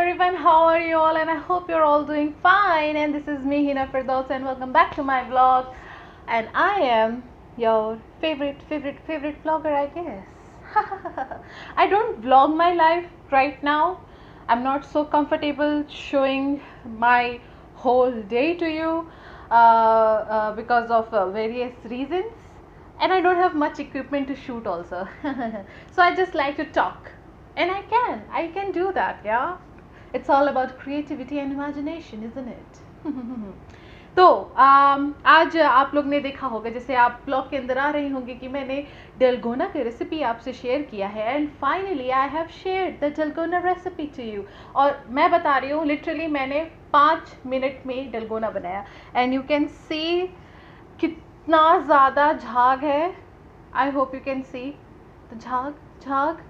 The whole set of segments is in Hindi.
everyone, how are you all? And I hope you're all doing fine. And this is me, Hina Firdaus, and welcome back to my vlog. And I am your favorite vlogger, I guess. I don't vlog my life right now. I'm not so comfortable showing my whole day to you because of various reasons. And I don't have much equipment to shoot also. So I just like to talk. And I can do that, yeah. It's all about creativity and imagination, isn't it? तो आज आप लोग ने देखा होगा, जैसे आप ब्लॉग के अंदर आ रही होंगे कि मैंने डलगोना की रेसिपी आपसे शेयर किया है. And finally I have shared the dalgona recipe to you. और मैं बता रही हूँ, लिटरली मैंने 5 मिनट में डलगोना बनाया. एंड यू कैन सी कितना ज़्यादा झाग है. I hope you can see the झाग.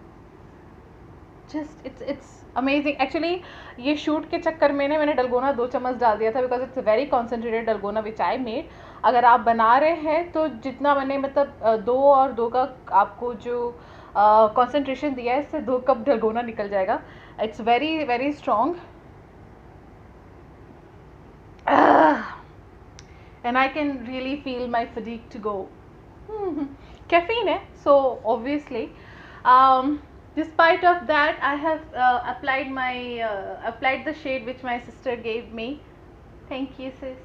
Just it's amazing. एक्चुअली ये शूट के चक्कर में मैंने डलगोना 2 चम्मच डाल दिया था, because it's very concentrated dalgona which I made. अगर आप बना रहे हैं तो जितना मैंने मतलब 2 और 2 का आपको जो कॉन्सेंट्रेशन दिया है, इससे 2 कप डलगोना निकल जाएगा. It's very strong and I can really feel my fatigue to go. Caffeine है, so obviously despite of that I have applied the shade which my sister gave me. Thank you sis.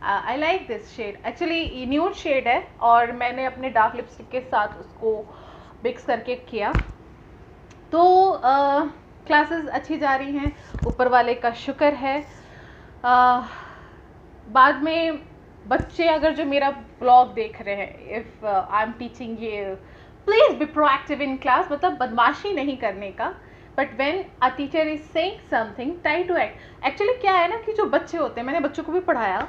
I like this shade. Actually nude shade है और मैंने अपने डार्क लिपस्टिक के साथ उसको मिक्स करके किया. तो क्लासेस अच्छी जा रही हैं, ऊपर वाले का शुक्र है. बाद में बच्चे अगर जो मेरा ब्लॉग देख रहे हैं, इफ़ आई एम टीचिंग ये, please be proactive in class. मतलब बदमाशी नहीं करने का, but when a teacher is saying something try to act. Actually क्या है ना कि जो बच्चे होते हैं, मैंने बच्चों को भी पढ़ाया,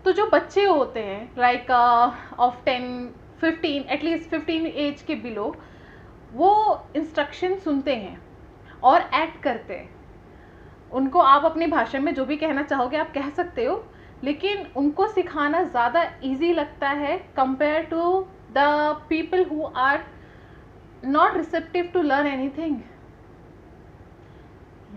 तो जो बच्चे होते हैं लाइक ऑफ 10-15, एटलीस्ट 15 एज के बिलो, वो इंस्ट्रक्शन सुनते हैं और एक्ट करते हैं. उनको आप अपनी भाषा में जो भी कहना चाहोगे आप कह सकते हो, लेकिन उनको सिखाना ज़्यादा ईजी लगता है compare to the people who are not receptive to learn anything.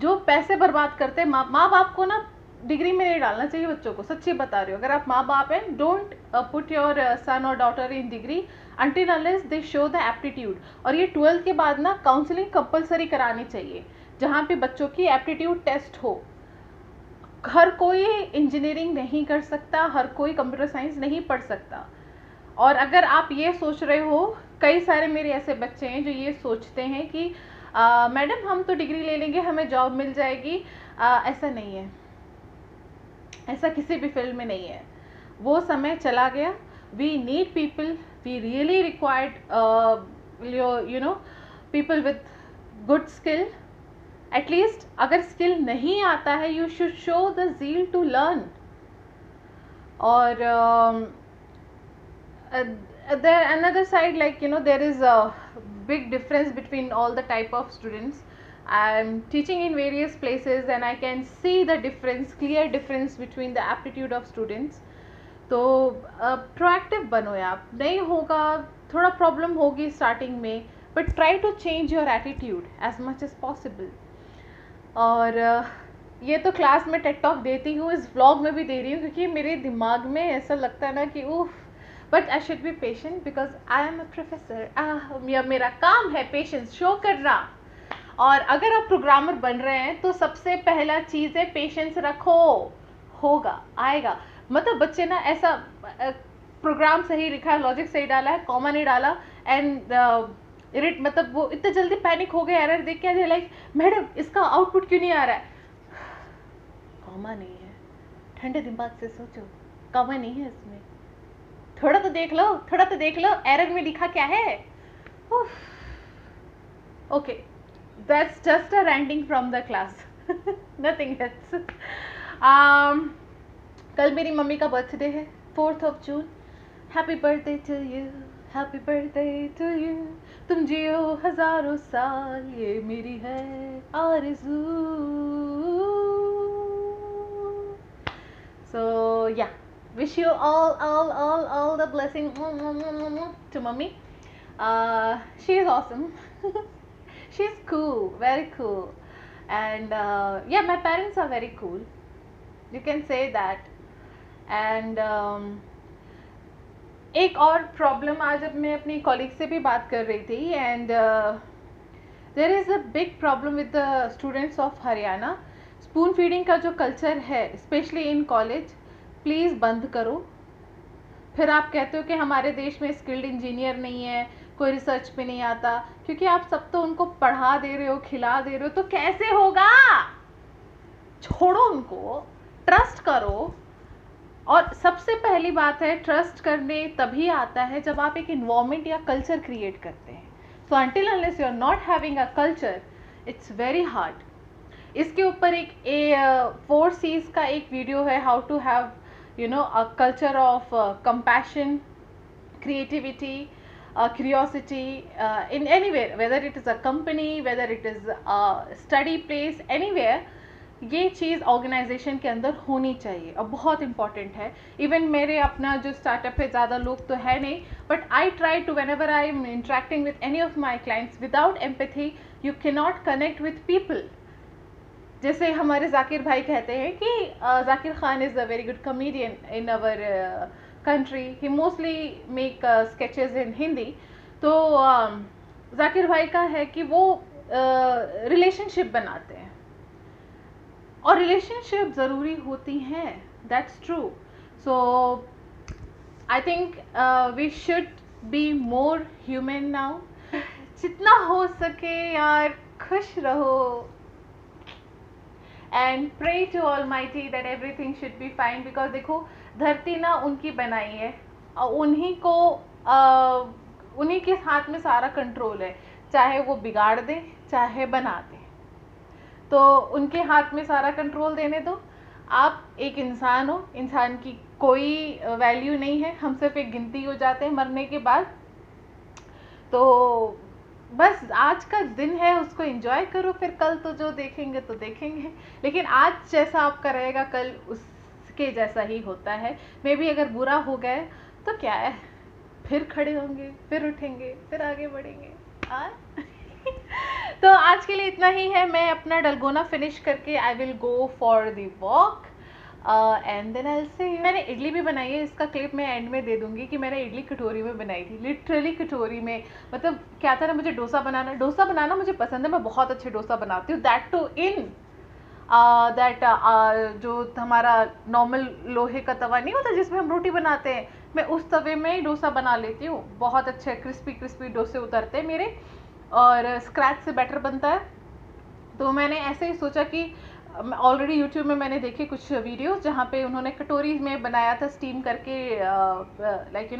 जो पैसे बर्बाद करते हैं, माँ बाप को ना डिग्री में नहीं डालना चाहिए बच्चों को. सच्ची बता रही हूँ, अगर आप माँ बाप हैं, डोंट पुट योर सन और daughter in degree until unless they show the aptitude. और ये 12th के बाद ना काउंसलिंग कंपलसरी करानी चाहिए, जहाँ पे बच्चों की एप्टीट्यूड टेस्ट हो. हर कोई इंजीनियरिंग नहीं कर सकता, हर कोई कंप्यूटर साइंस नहीं पढ़ सकता. और अगर आप ये सोच रहे हो, कई सारे मेरे ऐसे बच्चे हैं जो ये सोचते हैं कि मैडम हम तो डिग्री ले लेंगे, हमें जॉब मिल जाएगी. ऐसा नहीं है, ऐसा किसी भी फील्ड में नहीं है. वो समय चला गया. We need people, we really required you know people with good skill. At least अगर स्किल नहीं आता है, you should show the zeal to learn. और there another side, like there is a big difference between all the type of students. I'm teaching in various places and I can see the difference, clear difference between the aptitude of students. तो proactive बनो यार. नहीं होगा, थोड़ा प्रॉब्लम होगी स्टार्टिंग में, but try to change your attitude as much as possible. और ये तो क्लास में टेक टॉक देती हूँ, इस व्लॉग में भी दे रही हूँ, क्योंकि मेरे दिमाग में ऐसा लगता है ना कि उफ. But I should be patient because I am a professor. मेरा काम है पेशेंस शो करना. और अगर आप प्रोग्रामर बन रहे हैं तो सबसे पहला चीज़ है पेशेंस रखो. होगा, आएगा. मतलब बच्चे ना ऐसा प्रोग्राम सही लिखा है, लॉजिक सही डाला है, कॉमा नहीं डाला, एंड मतलब वो इतने जल्दी पैनिक हो गए एरर देख के, लाइक मैडम इसका आउटपुट क्यों नहीं आ रहा है. कॉमा नहीं है, ठंडे दिमाग से सोचो, कॉमा नहीं है इसमें. थोड़ा तो देख लो एरर में लिखा क्या है. Okay, that's just a ranting from the class, nothing else. कल मेरी मम्मी का बर्थडे है, 4th of June. Happy birthday to you, happy birthday to you. तुम जियो हजारों साल, ये मेरी है आरज़ू. So yeah, wish you all the blessing to mommy. She is awesome. She's cool, very cool. and yeah, my parents are very cool, you can say that. and एक और प्रॉब्लम आज अब मैं अपनी कॉलीग से भी बात कर रही थी, and there is a big problem with the students of Haryana. Spoon feeding का जो कल्चर है स्पेशली इन कॉलेज, प्लीज़ बंद करो. फिर आप कहते हो कि हमारे देश में स्किल्ड इंजीनियर नहीं है, कोई रिसर्च पे नहीं आता, क्योंकि आप सब तो उनको पढ़ा दे रहे हो, खिला दे रहे हो, तो कैसे होगा? छोड़ो उनको, ट्रस्ट करो. और सबसे पहली बात है, ट्रस्ट करने तभी आता है जब आप एक इन्वायरमेंट या कल्चर क्रिएट करते हैं. So until unless you are not having a culture, it's very hard. इसके ऊपर एक 4 C's का एक वीडियो है, how to have a culture of compassion, creativity, curiosity in anywhere, whether it is a company, whether it is a study place, anywhere. ये चीज़ ऑर्गेनाइजेशन के अंदर होनी चाहिए और बहुत इंपॉर्टेंट है. इवन मेरे अपना जो स्टार्टअप है, ज़्यादा लोग तो है नहीं, but I try to, whenever I am interacting with any of my clients, without empathy you can not connect with people. जैसे हमारे जाकिर भाई कहते हैं कि Zakir Khan is a very good comedian in our country, he mostly make sketches in Hindi. तो जाकिर भाई का है कि वो रिलेशनशिप बनाते हैं, और रिलेशनशिप ज़रूरी होती हैं, that's true. So I think we should be more human now. जितना हो सके यार खुश रहो, and pray to almighty that everything should be fine. Because देखो, धरती ना उनकी बनाई है, और उन्हीं को उन्हीं के हाथ में सारा कंट्रोल है, चाहे वो बिगाड़ दे चाहे बना दे, तो उनके हाथ में सारा कंट्रोल देने दो. आप एक इंसान हो, इंसान की कोई वैल्यू नहीं है, हम सिर्फ एक गिनती हो जाते हैं मरने के बाद. तो बस आज का दिन है, उसको एंजॉय करो, फिर कल तो जो देखेंगे तो देखेंगे, लेकिन आज जैसा आपका रहेगा कल उसके जैसा ही होता है. मे बी अगर बुरा हो गए तो क्या है, फिर खड़े होंगे, फिर उठेंगे, फिर आगे बढ़ेंगे. तो आज के लिए इतना ही है. मैं अपना डलगोना फिनिश करके I will go for the walk, and then I say. मैंने इडली भी बनाई है, इसका क्लिप मैं एंड में दे दूंगी कि मैंने इडली कटोरी में बनाई थी, लिटरली कटोरी में. मतलब क्या था ना, मुझे डोसा बनाना मुझे पसंद है, मैं बहुत अच्छे डोसा बनाती हूँ, दैट टू इन दैट जो हमारा नॉर्मल लोहे का तवा नहीं होता जिसमें हम रोटी बनाते हैं, मैं उस तवे में डोसा बना लेती हूँ. बहुत अच्छे क्रिस्पी क्रिस्पी डोसे उतरते हैं मेरे, और स्क्रैच से बैटर बनता है. तो मैंने ऐसे ही सोचा कि ऑलरेडी यूट्यूब में मैंने देखे कुछ वीडियोस जहाँ पे उन्होंने कटोरी में बनाया था स्टीम करके, लाइक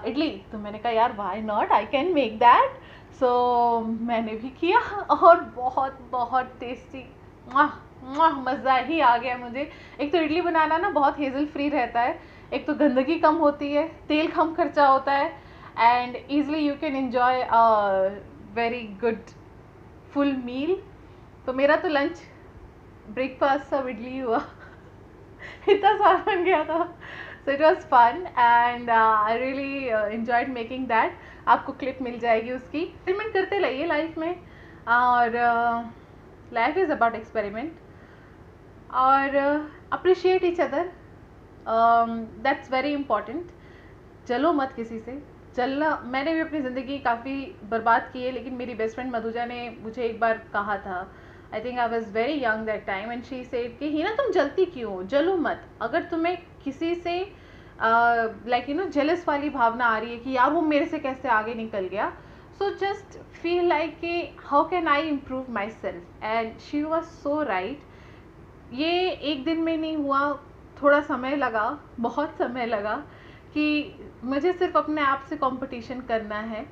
इडली. तो मैंने कहा यार why not, I can make that. So मैंने भी किया, और बहुत बहुत टेस्टी, मज़ा ही आ गया मुझे. एक तो इडली बनाना ना बहुत हेज़ल फ्री रहता है, एक तो गंदगी कम होती है, तेल कम खर्चा होता है, and easily you can enjoy very good full meal. तो मेरा तो लंच ब्रेकफास्ट सब इडली हुआ. इतना सारा बन गया था. So it was fun, and I really enjoyed making that. आपको क्लिप मिल जाएगी उसकी. एक्सपेरिमेंट करते रहिए लाइफ में, और लाइफ इज़ अबाउट एक्सपेरिमेंट, और appreciate each other, that's very important. चलो मत किसी से, चलना. मैंने भी अपनी ज़िंदगी काफ़ी बर्बाद की है, लेकिन मेरी बेस्ट फ्रेंड मधुजा ने मुझे एक बार कहा था, I think I was very young that time, and she said कि हिना तुम जलती क्यों, जलो मत. अगर तुम्हें किसी से लाइक जेलस वाली भावना आ रही है कि यार वो मेरे से कैसे आगे निकल गया, सो जस्ट फील लाइक कि how can I improve my self. And she was so right. ये एक दिन में नहीं हुआ, थोड़ा समय लगा, बहुत समय लगा, कि मुझे सिर्फ अपने आप से कंपटीशन करना है,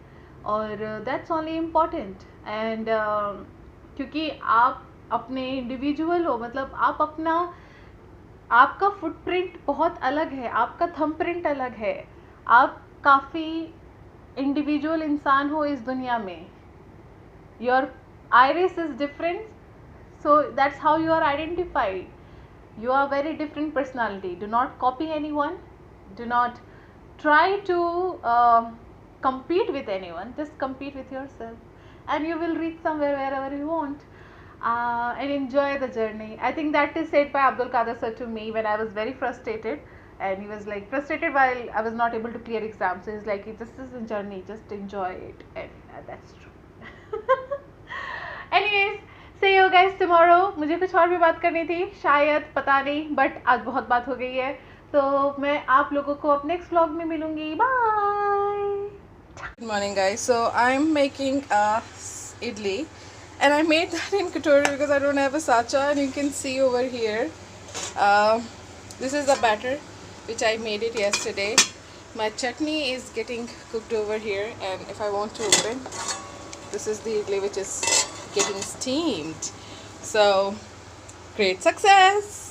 और दैट्स ओनली इम्पॉर्टेंट. एंड क्योंकि आप अपने इंडिविजुअल हो, मतलब आप अपना, आपका फुटप्रिंट बहुत अलग है, आपका थंबप्रिंट अलग है, आप काफ़ी इंडिविजुअल इंसान हो इस दुनिया में. Your iris is different, so that's how you are identified. You are very different personality. Do not copy anyone, do not try to compete with anyone, just compete with yourself, and you will reach somewhere wherever you want. and enjoy the journey. I think that is said by Abdul Qadir sir to me when I was very frustrated, and he was like frustrated while I was not able to clear exams. So he's like, "This is a journey, just enjoy it," and that's true. Anyways, see you guys tomorrow. मुझे कुछ और भी बात करनी थी, शायद, पता नहीं, बट आज बहुत बात हो गई है, तो मैं आप लोगों को अब नेक्स्ट व्लॉग में मिलूंगी. Bye. Good morning, guys. So I'm making idli, and I made that in katori because I don't have a sacha, and you can see over here. This is the batter which I made it yesterday. My chutney is getting cooked over here, and if I want to open, this is the idli which is getting steamed. So great success.